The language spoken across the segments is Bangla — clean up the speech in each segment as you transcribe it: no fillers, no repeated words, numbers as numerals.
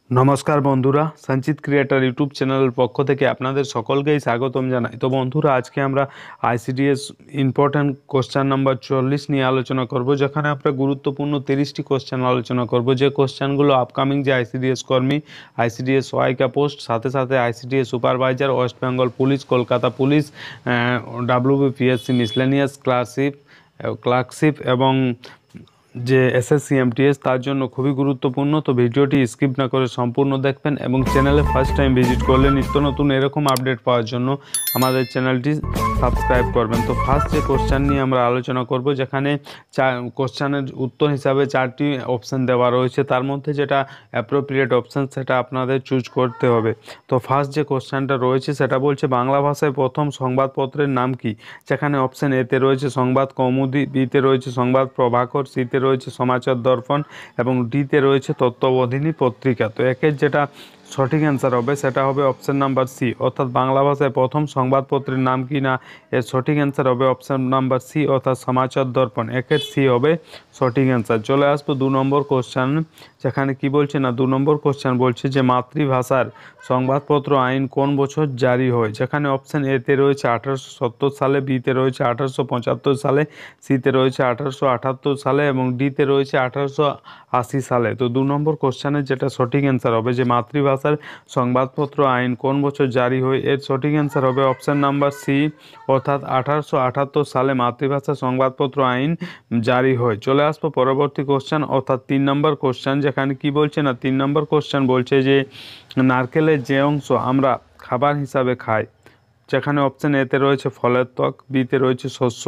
নমস্কার বন্ধুরা, সঞ্চিত ক্রিয়েটর ইউটিউব চ্যানেলের পক্ষ থেকে আপনাদের সকলকেই স্বাগতম জানাই। তো বন্ধুরা, আজকে আমরা আইসিডিএস ইম্পর্ট্যান্ট কোশ্চেন নাম্বার 40 নিয়ে আলোচনা করব, যেখানে আমরা গুরুত্বপূর্ণ 30টি কোশ্চেন আলোচনা করব, যে কোশ্চেনগুলো আপকামিং যে আইসিডিএস কর্মী, আইসিডিএস সহায়িকা পোস্ট, সাথে সাথে ICDS supervisor, West Bengal police, Kolkata police, WBPSC miscellaneous clerkship এবং যে এসএসসি এমটিএস, তার জন্য খুবই গুরুত্বপূর্ণ। তো ভিডিওটি স্কিপ না করে সম্পূর্ণ দেখবেন এবং চ্যানেলে ফার্স্ট টাইম ভিজিট করলে নিত্য নতুন এরকম আপডেট পাওয়ার জন্য আমাদের চ্যানেলটি সাবস্ক্রাইব করবেন। তো ফার্স্ট যে কোশ্চেন নিয়ে আমরা আলোচনা করব, যেখানে কোশ্চেনের উত্তর হিসাবে 4টি অপশান দেওয়া রয়েছে, তার মধ্যে যেটা অ্যাপ্রোপ্রিয়েট অপশান সেটা আপনাদের চুজ করতে হবে। তো ফার্স্ট যে কোশ্চেনটা রয়েছে সেটা বলছে, বাংলা ভাষায় প্রথম সংবাদপত্রের নাম কি? যেখানে অপশান এতে রয়েছে সংবাদ কৌমুদী, বিতে রয়েছে সংবাদ প্রভাকর, সিতে রয়েছে সমাচার দর্পণ এবং ডিতে রয়েছে তত্ত্ববোধিনী পত্রিকা। তো একের যেটা সঠিক অ্যান্সার হবে সেটা হবে অপশান নাম্বার সি, অর্থাৎ বাংলা ভাষায় প্রথম সংবাদপত্রের নাম কি না, এর সঠিক অ্যান্সার হবে অপশান নাম্বার সি, অর্থাৎ সমাচার দর্পণ। একের সি হবে সঠিক অ্যান্সার। চলে আসবো 2 নম্বর কোশ্চেন, যেখানে কি বলছে না, 2 নম্বর কোশ্চেন বলছে যে মাতৃভাষার সংবাদপত্র আইন কোন বছর জারি হয়? যেখানে অপশান এতে রয়েছে 1870 সালে, বিতে রয়েছে 1875 সালে, সিতে রয়েছে 1878 সালে এবং ডিতে রয়েছে 1880 সালে। তো 2 নম্বর কোশ্চেনের যেটা সঠিক অ্যান্সার হবে, যে মাতৃভাষার সংবাদপত্র আইন কোন বছর জারি হয়, এর সঠিক অ্যান্সার হবে অপশান নাম্বার সি, অর্থাৎ 1878 সালে মাতৃভাষা সংবাদপত্র আইন জারি হয়। চলে আসবো পরবর্তী কোশ্চেন, অর্থাৎ 3 নম্বর কোশ্চেন, যেখানে কি বলছে না, 3 নম্বর কোশ্চেন বলছে যে নারকেলের যে অংশ আমরা খাবার হিসাবে খাই, যেখানে অপশান এতে রয়েছে ফলের ত্বক, বিতে রয়েছে শস্য,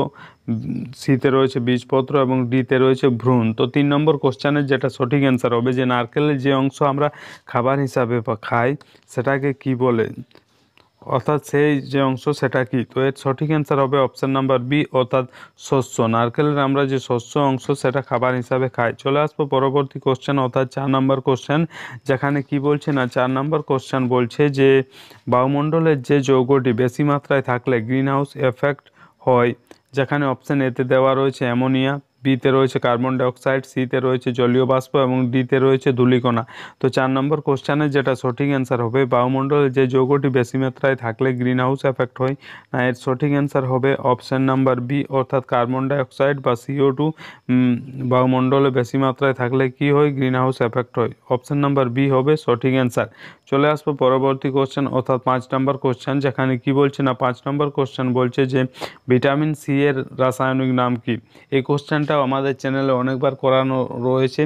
সিতে রয়েছে বীজপত্র এবং ডিতে রয়েছে ভ্রূণ। তো 3 নম্বর কোশ্চেনের যেটা সঠিক অ্যান্সার হবে, যে নারকেলের যে অংশ আমরা খাবার হিসাবে খাই সেটাকে কি বলে, অর্থাৎ সেই যে অংশ সেটা কি? তো এর সঠিক অ্যান্সার হবে অপশান নাম্বার বি, অর্থাৎ শস্য। নারকেলের আমরা যে শস্য অংশ সেটা খাবার হিসাবে খাই। চলে আসবো পরবর্তী কোশ্চেন, অর্থাৎ 4 নম্বর কোশ্চেন, যেখানে কি বলছে না, 4 নম্বর কোশ্চেন বলছে যে বায়ুমণ্ডলের যে যৌগটি বেশি মাত্রায় থাকলে গ্রিন হাউস এফেক্ট হয়, যেখানে অপশান এতে দেওয়া রয়েছে অ্যামোনিয়া, বিতে রয়েছে কার্বন ডাইঅক্সাইড, সিতে রয়েছে জলীয় বাষ্প এবং ডিতে রয়েছে ধূলিকণা। তো 4 নম্বর কোশ্চেনের যেটা সঠিক অ্যান্সার হবে, বায়ুমণ্ডলে যে যৌগটি বেশি মাত্রায় থাকলে গ্রিন হাউস এফেক্ট হয়, না, এর সঠিক অ্যান্সার হবে অপশান নাম্বার বি, অর্থাৎ কার্বন ডাইঅক্সাইড বা CO2 বায়ুমণ্ডলে বেশি মাত্রায় থাকলে কি হয়, গ্রিন হাউস এফেক্ট হয়। অপশান নাম্বার বি হবে সঠিক অ্যান্সার। চলে আসবো পরবর্তী কোশ্চেন, অর্থাৎ 5 নম্বর কোশ্চেন, যেখানে কি বলছে না, 5 নম্বর কোশ্চেন বলছে যে ভিটামিন সি এর রাসায়নিক নাম কি? এই কোশ্চেনটাও আমাদের চ্যানেলে অনেকবার করানো রয়েছে,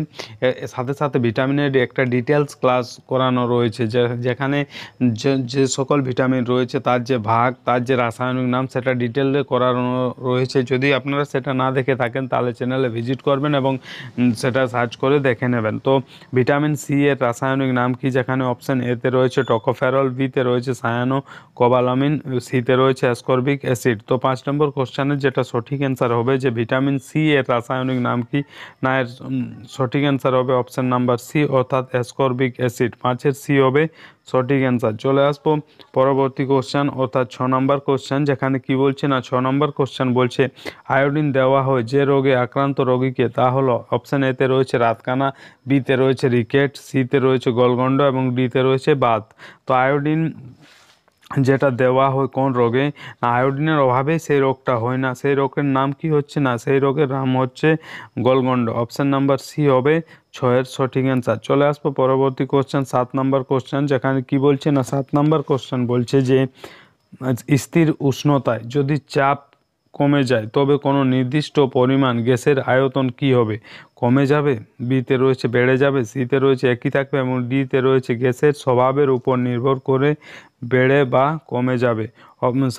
সাথে সাথে ভিটামিনের একটা ডিটেলস ক্লাস করানো রয়েছে, যেখানে যে সকল ভিটামিন রয়েছে তার যে ভাগ, তার যে রাসায়নিক নাম সেটা ডিটেলে করানো রয়েছে। যদি আপনারা সেটা না দেখে থাকেন তাহলে চ্যানেলে ভিজিট করবেন এবং সেটা সার্চ করে দেখে নেবেন। তো ভিটামিন সি এর রাসায়নিক নাম কি? যেখানে অপশান এতে রয়েছে টকোফেরল, বিতে রয়েছে সায়ানো কোবালামিন, সিতে রয়েছে অ্যাসকর্বিক অ্যাসিড। তো 5 নম্বর কোশ্চেনের যেটা সঠিক অ্যান্সার হবে, যে ভিটামিন সি এর রাসায়নিক নাম কি, না, এর সঠিক অ্যান্সার হবে অপশান নাম্বার সি, অর্থাৎ অ্যাসকর্বিক অ্যাসিড। 5-এর সি হবে সঠিক অ্যান্সার। চলে আসবো পরবর্তী কোশ্চেন, অর্থাৎ 6 নম্বর কোশ্চেন, যেখানে কি বলছে না, 6 নম্বর কোশ্চেন বলছে আয়োডিন দেওয়া হয় যে রোগে আক্রান্ত রোগীকে, তা হলো অপশান এতে রয়েছে রাতকানা, বিতে রয়েছে রিকেট, সিতে রয়েছে গলগণ্ড এবং ডিতে রয়েছে বাত। তো আয়োডিন যেটা দেওয়া হয় কোন রোগে, না, আয়োডিনের অভাবে সেই রোগটা হয় না, সেই রোগের নাম কি হচ্ছে না, সেই রোগের নাম হচ্ছে গলগণ্ড। অপশান নাম্বার সি হবে 6-এর সঠিক অ্যান্সার। চলে আসবো পরবর্তী কোশ্চেন, 7 নম্বর কোশ্চেন, যেখানে কি বলছে না, 7 নম্বর কোশ্চেন বলছে যে স্থির উষ্ণতায় যদি চাপ কমে যায় তবে কোনো নির্দিষ্ট পরিমাণ গ্যাসের আয়তন কি হবে? কমে যাবে, বিতে রয়েছে বেড়ে যাবে, সিতে রয়েছে একই থাকবে এবং ডিতে রয়েছে গ্যাসের স্বভাবের উপর নির্ভর করে বেড়ে বা কমে যাবে।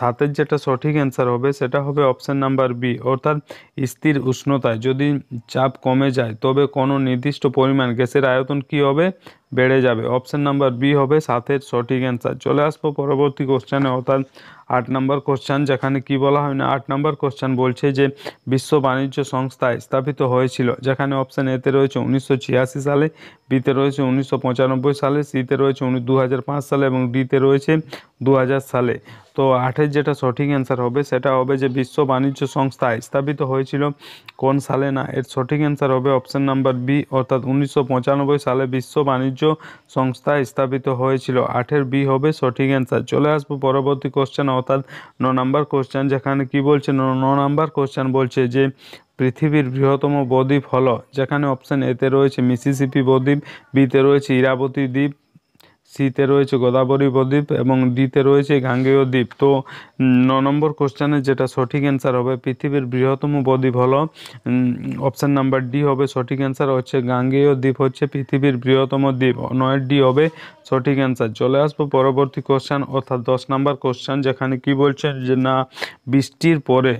7-এর যেটা সঠিক অ্যান্সার হবে সেটা হবে অপশান নাম্বার বি, অর্থাৎ স্থির উষ্ণতায় যদি চাপ কমে যায় তবে কোনো নির্দিষ্ট পরিমাণ গ্যাসের আয়তন কি হবে? বেড়ে যাবে। অপশান নাম্বার বি হবে 7-এর সঠিক অ্যান্সার। চলে আসবো পরবর্তী কোশ্চেনে, অর্থাৎ 8 নম্বর কোশ্চেন, যেখানে কি বলা হয় না, 8 নম্বর কোশ্চেন বলছে যে বিশ্ব বাণিজ্য সংস্থায় স্থাপিত হয়েছিল, যেখানে অপশান এতে রয়েছে 1986 সালে, বিতে রয়েছে 1995 সালে, সিতে রয়েছে 2005 সালে এবং ডিতে রয়েছে 2000 সালে। তো 8-এর যেটা সঠিক অ্যান্সার হবে সেটা হবে যে বিশ্ব বাণিজ্য সংস্থা স্থাপিত হয়েছিল কোন সালে, না এর সঠিক অ্যান্সার হবে অপশন নাম্বার বি অর্থাৎ 1995 সালে বিশ্ব বাণিজ্য সংস্থা স্থাপিত হয়েছিল। 8-এর বি হবে সঠিক অ্যান্সার। চলে আসবো পরবর্তী কোশ্চেন অর্থাৎ 9 নম্বর কোশ্চেন, যেখানে কি বলছে 9 নম্বর কোশ্চেন বলছে যে পৃথিবীর বৃহত্তম বদ্বীপ হলো, যেখানে অপশন এতে রয়েছে মিসিসিপি বদ্বীপ, বিতে রয়েছে ইরাবতী দ্বীপ, সিতে রয়েছে গোদাবরী বদ্বীপ এবং ডিতে রয়েছে গাঙ্গেয় দ্বীপ। তো 9 নম্বর কোশ্চেনের যেটা সঠিক অ্যান্সার হবে পৃথিবীর বৃহত্তম বদ্বীপ হলো অপশন নাম্বার ডি হবে সঠিক অ্যান্সার, হচ্ছে গাঙ্গেয় দ্বীপ হচ্ছে পৃথিবীর বৃহত্তম দ্বীপ। 9-এর ডি হবে সঠিক অ্যান্সার। চলে আসবো পরবর্তী কোশ্চেন অর্থাৎ 10 নম্বর কোশ্চেন, যেখানে কি বলছেন যে না বৃষ্টির পরে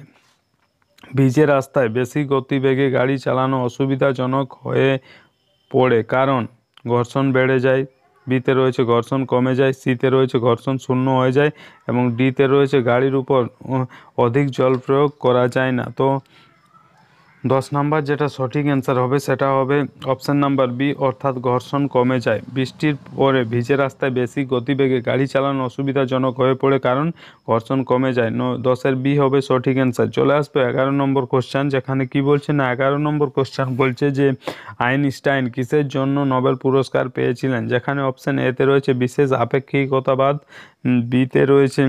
ভিজে রাস্তায় বেশি গতিবেগে গাড়ি চালানো অসুবিধাজনক হয়ে পড়ে, কারণ ঘর্ষণ বেড়ে যায়, বিতে রয়েছে ঘর্ষণ কমে যায়, সিতে রয়েছে ঘর্ষণ শূন্য হয়ে যায় এবং ডিতে রয়েছে গাড়ির উপর অধিক জল প্রয়োগ করা যায় না। তো 10 নাম্বার যেটা সঠিক অ্যান্সার হবে সেটা হবে অপশান নাম্বার বি অর্থাৎ ঘর্ষণ কমে যায়। বৃষ্টির পরে ভিজে রাস্তায় বেশি গতিবেগে গাড়ি চালানো অসুবিধাজনক হয়ে পড়ে, কারণ ঘর্ষণ কমে যায়। 10-এর বি হবে সঠিক অ্যান্সার। চলে আসবে 11 নম্বর কোশ্চেন, যেখানে কি বলছে না 11 নম্বর কোশ্চেন বলছে যে আইনস্টাইন কিসের জন্য নোবেল পুরস্কার পেয়েছিলেন, যেখানে অপশান এতে রয়েছে বিশেষ আপেক্ষিকতাবাদ, বিতে রয়েছে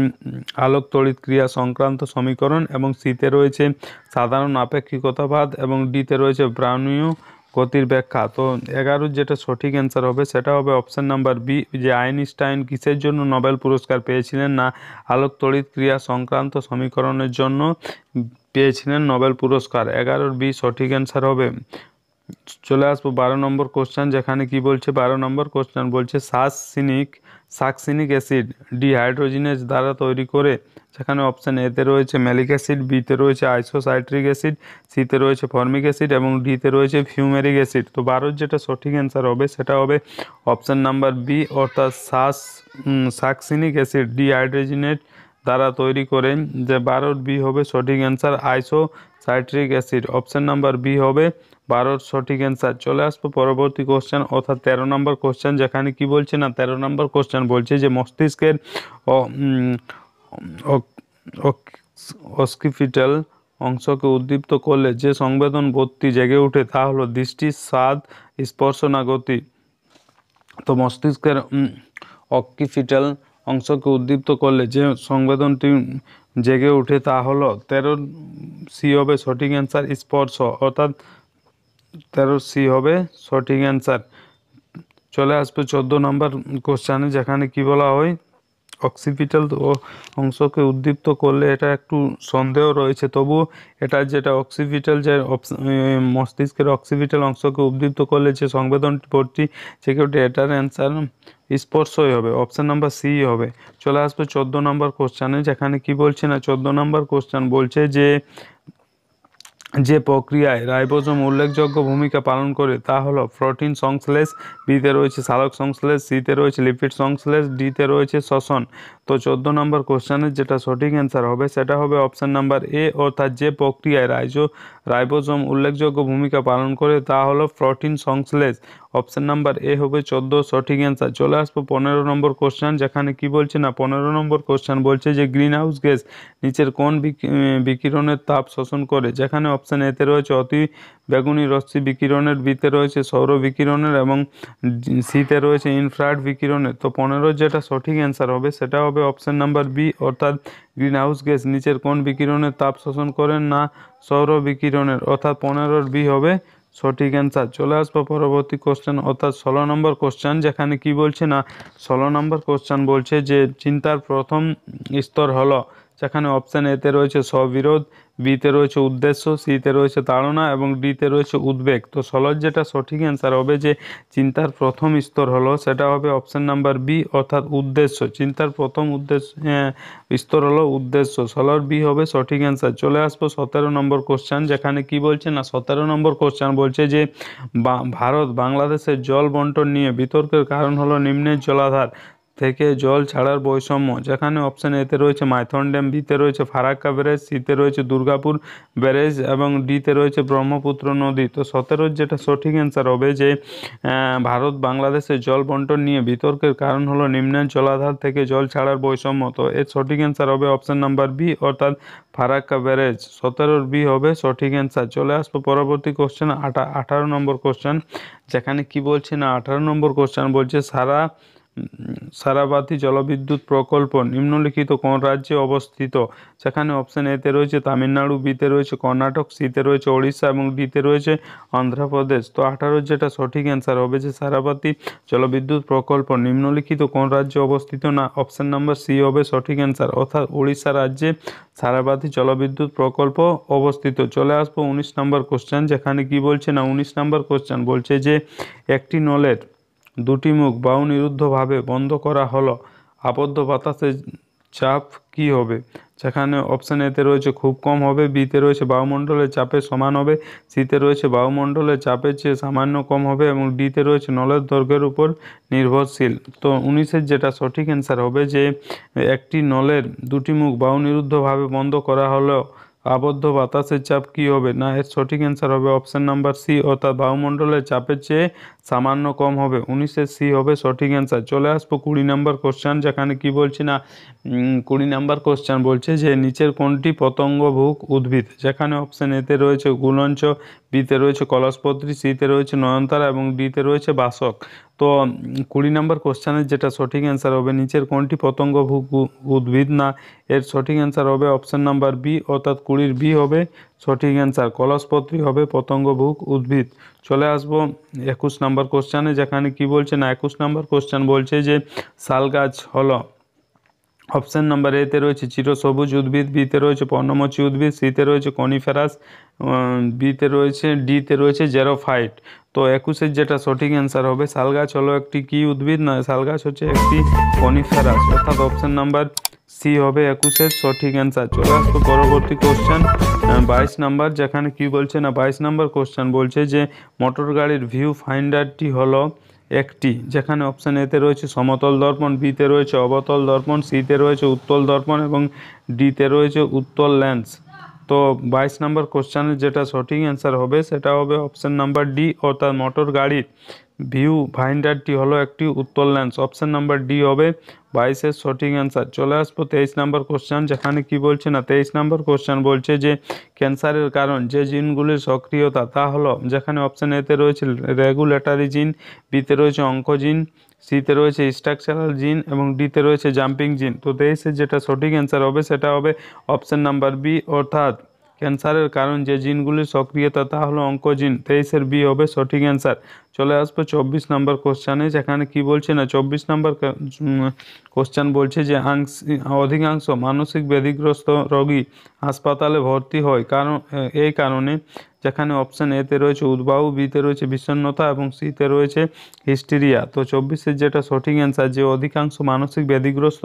আলোক তড়িৎ ক্রিয়া সংক্রান্ত সমীকরণ এবং সিতে রয়েছে সাধারণ আপেক্ষিকতাবাদ এবং ডিতে রয়েছে ব্রাউনীয় গতির ব্যাখ্যা। তো 11 যেটা সঠিক অ্যান্সার হবে সেটা হবে অপশান নাম্বার বি, যে আইনস্টাইন কিসের জন্য নোবেল পুরস্কার পেয়েছিলেন, না আলোক তড়িৎ ক্রিয়া সংক্রান্ত সমীকরণের জন্য পেয়েছিলেন নোবেল পুরস্কার। 11-র বি সঠিক অ্যান্সার হবে। চলে আসবো 12 নম্বর কোশ্চেন, যেখানে কি বলছে 12 নম্বর কোশ্চেন বলছে সাকসিনিক অ্যাসিড ডিহাইড্রোজিনেজ দ্বারা তৈরি করে, যেখানে অপশান এতে রয়েছে ম্যালিক অ্যাসিড, বিতে রয়েছে আইসোসাইট্রিক অ্যাসিড, সিতে রয়েছে ফর্মিক অ্যাসিড এবং ডিতে রয়েছে ফিউমেরিক অ্যাসিড। তো 12 যেটা সঠিক অ্যান্সার হবে সেটা হবে অপশান নাম্বার বি অর্থাৎ সাকসিনিক অ্যাসিড ডিহাইড্রোজিনেজ দ্বারা তৈরি করে, যে 12-র বি হবে সঠিক answer isocitric acid. Option number B হবে 12-র সঠিক অ্যান্সার। চলে আসবো পরবর্তী কোশ্চেন অর্থাৎ 13 নম্বর কোশ্চেন, যেখানে কি বলছে না 13 নম্বর কোশ্চেন বলছে যে মস্তিষ্কের অস্কিপিটাল অংশকে উদ্দীপ্ত করলে যে সংবেদন বোধটি জেগে ওঠে তা হলো দৃষ্টি, স্বাদ, স্পর্শ না গতি। তো মস্তিষ্কের অক্সিপিটাল অংশকে উদ্দীপ্ত করলে যে সংবেদনটি জেগে ওঠে তা হলো 13 সি হবে সঠিক অ্যান্সার স্পর্শ, অর্থাৎ 13 সি হবে সঠিক অ্যান্সার। চলে আসবে 14 নম্বর কোশ্চেনে, যেখানে কি বলা হয় অক্সিপিটাল অংশকে উদ্দীপ্ত করলে, এটা একটু সন্দেহ রয়েছে, তবু এটা যেটা অক্সিপিটাল যে মস্তিষ্কের অক্সিপিটাল অংশকে উদ্দীপ্ত করলে যে সংবেদন বোধটি জেগে ওঠে, এটার অ্যান্সার স্পর্শই হবে, অপশান নাম্বার সি হবে। চলে আসবে 14 নম্বর কোশ্চেনে, যেখানে কি বলছে না 14 নম্বর কোশ্চেন বলছে যে প্রক্রিয়ায় রাইবোজোম উল্লেখযোগ্য ভূমিকা পালন করে তা হলো প্রোটিন সংশ্লেষ, বিতে রয়েছে সালোক সংশ্লেষ, সিতে রয়েছে লিপিড সংশ্লেষ, ডিতে রয়েছে শ্বসন। তো 14 নম্বর কোশ্চেনের যেটা সঠিক অ্যান্সার হবে সেটা হবে অপশান নাম্বার এ অর্থাৎ যে প্রক্রিয়ায় রাইবোজোম উল্লেখযোগ্য ভূমিকা পালন করে তা হলো প্রোটিন সংশ্লেষ। অপশান নাম্বার এ হবে 14 সঠিক অ্যান্সার। চলে আসবো 15 নম্বর কোশ্চেন, যেখানে কি বলছে না 15 নম্বর কোশ্চেন বলছে যে গ্রিন হাউস গ্যাস নিচের কোন বিকিরণের তাপ শোষণ করে, যেখানে অপশান এতে রয়েছে অতি বেগুনি রশ্মি বিকিরণের, বিতে রয়েছে সৌর বিকিরণের এবং সিতে রয়েছে ইনফ্রারেড বিকিরণের। তো 15 যেটা সঠিক অ্যান্সার হবে সেটা হবে অপশান নাম্বার বি অর্থাৎ গ্রিন হাউস গ্যাস নিচের কোন বিকিরণের তাপ শোষণ করেন, না সৌর বিকিরণের, অর্থাৎ 15-র বি হবে সঠিক অ্যান্সার। চলে আসবো পরবর্তী কোশ্চেন অর্থাৎ 16 নম্বর কোশ্চেন, যেখানে কি বলছে না 16 নম্বর কোশ্চেন বলছে যে চিন্তার প্রথম স্তর হলো, যেখানে অপশান এতে রয়েছে স্ববিরোধ, বিতে রয়েছে উদ্দেশ্য, সিতে রয়েছে তাড়না এবং ডিতে রয়েছে উদ্বেগ। তো 16 যেটা সঠিক অ্যান্সার হবে যে চিন্তার প্রথম স্তর হলো সেটা হবে অপশান নাম্বার বি অর্থাৎ উদ্দেশ্য। চিন্তার প্রথম স্তর হলো উদ্দেশ্য। 16-র বি হবে সঠিক অ্যান্সার। চলে আসবো 17 নম্বর কোশ্চেন, যেখানে কি বলছে না 17 নম্বর কোশ্চেন বলছে যে ভারত বাংলাদেশের জল বন্টন নিয়ে বিতর্কের কারণ হলো নিম্নের জলাধার। থেকে জল ছাড়ার বৈষম্য, যেখানে অপশন এতে রয়েছে মাইথন ড্যাম, বিতে রয়েছে ফারাক্কা ব্যারেজ, সিতে রয়েছে দুর্গাপুর ব্যারেজ এবং ডিতে রয়েছে ব্রহ্মপুত্র নদী। তো 17 যেটা সঠিক অ্যান্সার হবে যে ভারত বাংলাদেশের জল বন্টন নিয়ে বিতর্কের কারণ হলো নিম্নের জলাধার থেকে জল ছাড়ার বৈষম্য। তো এর সঠিক অ্যান্সার হবে অপশন নাম্বার বি অর্থাৎ ফারাক্কা ব্যারেজ। 17 বি হবে সঠিক অ্যান্সার। চলে আসবো পরবর্তী কোশ্চেন 18 নম্বর কোশ্চেন, যেখানে কি বলছে না 18 নম্বর কোশ্চেন বলছে সারাবাতি জলবিদ্যুৎ প্রকল্প নিম্নলিখিত কোন রাজ্যে অবস্থিত, সেখানে অপশন এতে রয়েছে তামিলনাড়ু, বিতে রয়েছে কর্ণাটক, সিতে রয়েছে ওড়িশা এবং ডিতে রয়েছে অন্ধ্রপ্রদেশ। তো 18 যেটা সঠিক অ্যান্সার হবে যে সারাবাতি জলবিদ্যুৎ প্রকল্প নিম্নলিখিত কোন রাজ্যে অবস্থিত, না অপশন নাম্বার সি হবে সঠিক অ্যান্সার অর্থাৎ উড়িষ্যা রাজ্যে সারাবাতি জলবিদ্যুৎ প্রকল্প অবস্থিত। চলে আসবো 19 নম্বর কোশ্চেন, যেখানে কি বলছে না 19 নম্বর কোশ্চেন বলছে যে একটি নলের দুটি মুখ বায়ুনিরুদ্ধভাবে বন্ধ করা হলো, আবদ্ধ বাতাসের চাপ কি হবে, সেখানে অপশান এতে রয়েছে খুব কম হবে, বিতে রয়েছে বায়ুমণ্ডলের চাপের সমান হবে, সিতে রয়েছে বায়ুমণ্ডলের চাপের চেয়ে সামান্য কম হবে এবং ডিতে রয়েছে নলের দৈর্ঘ্যের উপর নির্ভরশীল। তো 19-এর যেটা সঠিক অ্যান্সার হবে যে একটি নলের দুটি মুখ বায়ুনিরুদ্ধভাবে বন্ধ করা হলো, আবদ্ধ বাতাসের চাপ কি হবে, না এর সঠিক অ্যান্সার হবে অপশন নাম্বার সি অর্থাৎ বায়ুমণ্ডলের চাপের চেয়ে সামান্য কম হবে। 19-এর সি হবে সঠিক অ্যান্সার। চলে আসবো 20 নম্বর কোশ্চেন, যেখানে কি বলছি না 20 নম্বর কোশ্চেন বলছে যে নিচের কোনটি পতঙ্গভুক উদ্ভিদ, যেখানে অপশন এতে রয়েছে গুলঞ্চ, বিতে রয়েছে কলসপত্রী, সিতে রয়েছে নয়নতারা এবং ডিতে রয়েছে বাসক। তো 20 নম্বর কোশ্চেনের যেটা সঠিক অ্যান্সার হবে নিচের কোনটি পতঙ্গভুক উদ্ভিদ, না এর সঠিক অ্যান্সার হবে অপশন নাম্বার বি অর্থাৎ 20 বি হবে সঠিক অ্যান্সার। কলসপত্রী হবে পতঙ্গভুক উদ্ভিদ। চলে আসবো 21 নম্বর কোশ্চেনে, যেখানে কি বলছে না 21 নম্বর কোশ্চেন বলছে যে শাল গাছ হলো, অপশন নাম্বার এতে রয়েছে চিরসবুজ উদ্ভিদ, বিতে রয়েছে পর্ণমোচী উদ্ভিদ, সিতে রয়েছে কনিফেরাস, বিতে রয়েছে ডিতে রয়েছে জেরোফাইট। তো 21-এর যেটা সঠিক অ্যান্সার হবে শাল গাছ হলো একটি কি উদ্ভিদ, না শাল গাছ হচ্ছে একটি কনিফেরাস অর্থাৎ অপশন নাম্বার সি হবে 21-এর সঠিক অ্যান্সার। চলে আসবো পরবর্তী কোশ্চেন 22 নাম্বার, যেখানে কি বলছে না 22 নাম্বার কোশ্চেন বলছে যে মোটর গাড়ির ভিউ ফাইন্ডারটি হলো একটি, যেখানে অপশান এতে রয়েছে সমতল দর্পণ, বিতে রয়েছে অবতল দর্পণ, সিতে রয়েছে উত্তল দর্পণ এবং ডিতে রয়েছে উত্তল লেন্স। তো 22 নম্বর কোশ্চেনের যেটা সঠিক অ্যান্সার হবে সেটা হবে অপশান নাম্বার ডি অর্থাৎ মোটর গাড়ির ভিউ ফাইন্ডারটি হলো একটি উত্তল লেন্স। অপশান নাম্বার ডি হবে 22-এর সঠিক অ্যান্সার। চলে আসবো 23 নম্বর কোশ্চেন, যেখানে কি বলছে না 23 নম্বর কোশ্চেন বলছে যে ক্যান্সারের কারণ যে জিনগুলির সক্রিয়তা তা হলো, যেখানে অপশান এতে রয়েছে রেগুলেটরি জিন, বিতে রয়েছে অঙ্কোজিন, সিতে রয়েছে স্ট্রাকচারাল জিন এবং ডিতে রয়েছে জাম্পিং জিন। তো 23-এর যেটা সঠিক অ্যান্সার হবে সেটা হবে অপশান নাম্বার বি অর্থাৎ ক্যান্সারের কারণ যে জিনগুলির সক্রিয়তা তা হলো অঙ্কোজিন। 23-এর বি হবে সঠিক অ্যান্সার। চলে আসবো 24 নম্বর কোশ্চেনে, যেখানে কি বলছে না 24 নম্বর কোশ্চেন বলছে যে অধিকাংশ মানসিক ব্যাধিগ্রস্ত রোগী হাসপাতালে ভর্তি হয় কারণ এই কারণে, যেখানে অপশান এতে রয়েছে উদ্বাহু, বিতে রয়েছে বিষণ্ণতা এবং সিতে রয়েছে হিস্টেরিয়া। তো 24-এর যেটা সঠিক অ্যান্সার যে অধিকাংশ মানসিক ব্যাধিগ্রস্ত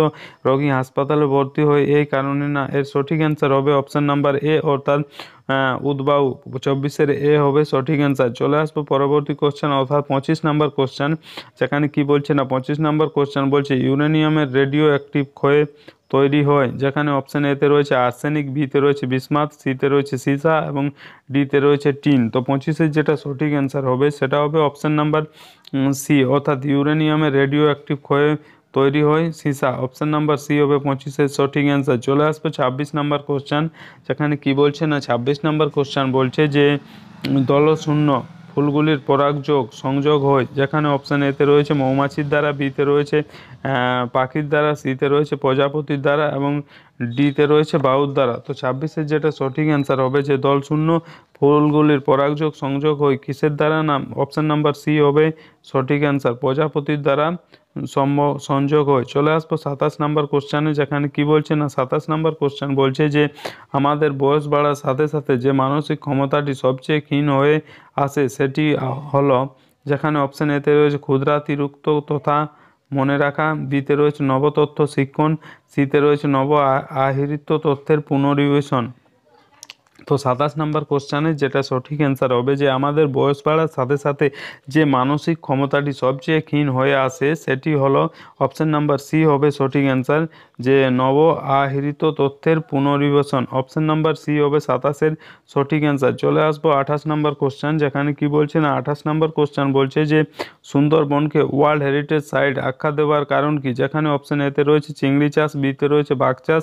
রোগী হাসপাতালে ভর্তি হয় এই কারণে, না এর সঠিক অ্যান্সার হবে অপশান নাম্বার এ অর্থাৎ উদ্বাহু। 24-এর এ হবে সঠিক অ্যান্সার। চলে আসবো পরবর্তী কোশ্চেন অর্থাৎ 25 নম্বর কোশ্চেন, যেখানে কি বলছে না 25 নম্বর কোশ্চেন বলছে ইউরেনিয়ামের রেডিও অ্যাক্টিভ ক্ষয়ে তৈরি হয়, যেখানে অপশান এতে রয়েছে আর্সেনিক, বিতে রয়েছে বিসমাথ, সিতে রয়েছে সীসা এবং ডিতে রয়েছে টিন। তো 25-এর যেটা সঠিক অ্যান্সার হবে সেটা হবে অপশান নাম্বার সি অর্থাৎ ইউরেনিয়ামের রেডিও অ্যাক্টিভ ক্ষয়ে তৈরি হয় সীসা। অপশান নাম্বার সি হবে 25-এর সঠিক অ্যান্সার। চলে আসবে 26 নম্বর কোশ্চেন, যেখানে কি বলছে না 26 নম্বর কোশ্চেন বলছে যে দলশূন্য ফুলগুলির পরাগযোগ সংযোগ হয়, যেখানে অপশান এতে রয়েছে মৌমাছির দ্বারা, বিতে রয়েছে পাখির দ্বারা, সিতে রয়েছে প্রজাপতির দ্বারা এবং ডিতে রয়েছে বায়ুর দ্বারা। তো 26-এর যেটা সঠিক অ্যান্সার হবে যে দলশূন্য ফুলগুলির পরাগযোগ সংযোগ হয় কিসের দ্বারা, না অপশান নাম্বার সি হবে সঠিক অ্যান্সার প্রজাপতির দ্বারা সংযোগ হয়। চলে আসবো 27 নম্বর কোশ্চেনে, যেখানে কি বলছে না 27 নম্বর কোশ্চেন বলছে যে আমাদের বয়স বাড়ার সাথে সাথে যে মানসিক ক্ষমতাটি সবচেয়ে ক্ষীণ হয়ে আসে সেটি হলো, যেখানে অপশান এতে রয়েছে ক্ষুদ্রাতিরিক্ত তথা মনে রাখা, বিতে রয়েছে নবতথ্য শিক্ষণ, সিতে রয়েছে নব আহৃত তথ্যের পুনর্নিবেশন তো 27 নম্বর কোশ্চেনের যেটা সঠিক অ্যান্সার হবে যে আমাদের বয়স বাড়ার সাথে সাথে যে মানসিক ক্ষমতাটি সবচেয়ে ক্ষীণ হয়ে আসে সেটি হলো অপশন নাম্বার সি হবে সঠিক অ্যান্সার, যে নব আহরিত তথ্যের পুনর্বিবেচন। অপশন নাম্বার সি হবে 27-এর সঠিক অ্যান্সার। চলে আসবো 28 নম্বর কোশ্চেন, যেখানে কি বলছে না 28 নম্বর কোশ্চেন বলছে যে সুন্দরবনকে ওয়ার্ল্ড হেরিটেজ সাইট আখ্যা দেওয়ার কারণ কি, যেখানে অপশন এতে রয়েছে চিংড়ি চাষ, বিতে রয়েছে বাঘ চাষ,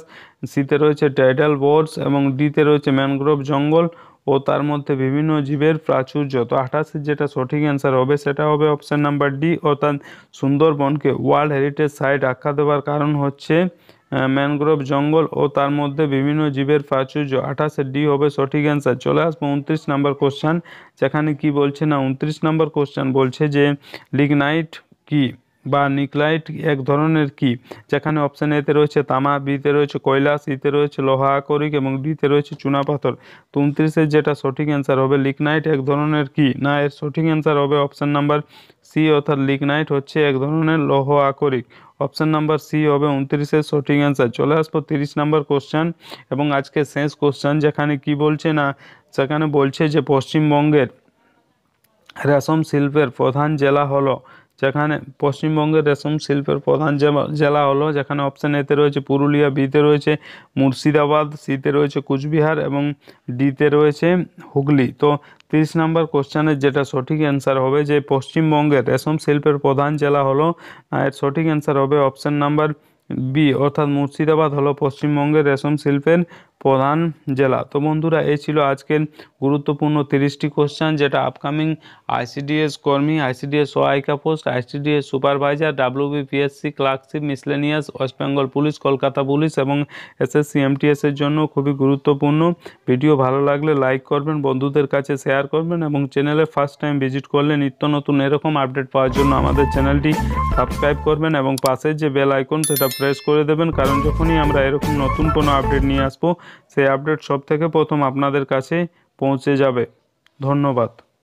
সিতে রয়েছে টাইডাল বোর্ডস এবং ডিতে রয়েছে ম্যানগ্রোভ জঙ্গল ও তার মধ্যে বিভিন্ন জীবের প্রাচুর্য। তো 28-এর যেটা সঠিক অ্যান্সার হবে সেটা হবে অপশন নাম্বার ডি, অর্থাৎ সুন্দরবনকে ওয়ার্ল্ড হেরিটেজ সাইট আখ্যা দেওয়ার কারণ হচ্ছে ম্যানগ্রোভ জঙ্গল ও তার মধ্যে বিভিন্ন জীবের প্রাচুর্য। 28-এর ডি হবে সঠিক অ্যান্সার। চলে আসবো 29 নম্বর কোশ্চেন, যেখানে কি বলছে না 29 নম্বর কোশ্চেন বলছে যে লিগনাইট কি বা নিকলাইট এক ধরনের কি, যেখানে অপশন এতে রয়েছে তামা, বিতে রয়েছে কয়লা, সিতে রয়েছে লোহা আকরিক এবং ডিতে রয়েছে চুনাপাথর। তো 29-এর যেটা সঠিক অ্যান্সার হবে লিগনাইট এক ধরনের কি, না এর সঠিক অ্যান্সার হবে অপশন নাম্বার সি, অর্থাৎ লিগনাইট হচ্ছে এক ধরনের লৌহ আকরিক। অপশন নাম্বার সি হবে 29-এর সঠিক অ্যান্সার। চলে আসবো 30 নম্বর কোশ্চেন এবং আজকে শেষ কোশ্চেন, যেখানে কি বলছে না সেখানে বলছে যে পশ্চিমবঙ্গের রেশম শিল্পের প্রধান জেলা হলো, যেখানে পশ্চিমবঙ্গের রেশম শিল্পের প্রধান জেলা হলো, যেখানে অপশান এতে রয়েছে পুরুলিয়া, বিতে রয়েছে মুর্শিদাবাদ, সিতে রয়েছে কুচবিহার এবং ডিতে রয়েছে হুগলি। তো 30 নম্বর কোশ্চেনের যেটা সঠিক অ্যান্সার হবে যে পশ্চিমবঙ্গের রেশম শিল্পের প্রধান জেলা হলো, এর সঠিক অ্যান্সার হবে অপশান নাম্বার বি, অর্থাৎ মুর্শিদাবাদ হলো পশ্চিমবঙ্গের রেশম শিল্পের প্রধান জেলা। তো বন্ধুরা এই ছিল আজকের গুরুত্বপূর্ণ 30টি কোশ্চেন, যেটা আপকামিং আইসিডিএস কর্মী, আইসিডিএস সহায়িকা post, ICDS supervisor, WBPSC clerkship, miscellaneous, West Bengal police, Kolkata police এবং এসএসসি এমটিএস এর জন্য খুবই গুরুত্বপূর্ণ। ভিডিও ভালো লাগলে লাইক করবেন, বন্ধুদের কাছে শেয়ার করবেন এবং চ্যানেলে ফার্স্ট টাইম ভিজিট করলে নিত্য নতুন এরকম আপডেট পাওয়ার জন্য আমাদের চ্যানেলটি সাবস্ক্রাইব করবেন এবং পাশের যে বেল আইকন সেটা প্রেস করে দেবেন, কারণ যখনই আমরা এরকম নতুন কোনো আপডেট নিয়ে আসবো সেই আপডেট সব থেকে প্রথম আপনাদের কাছে পৌঁছে যাবে। ধন্যবাদ।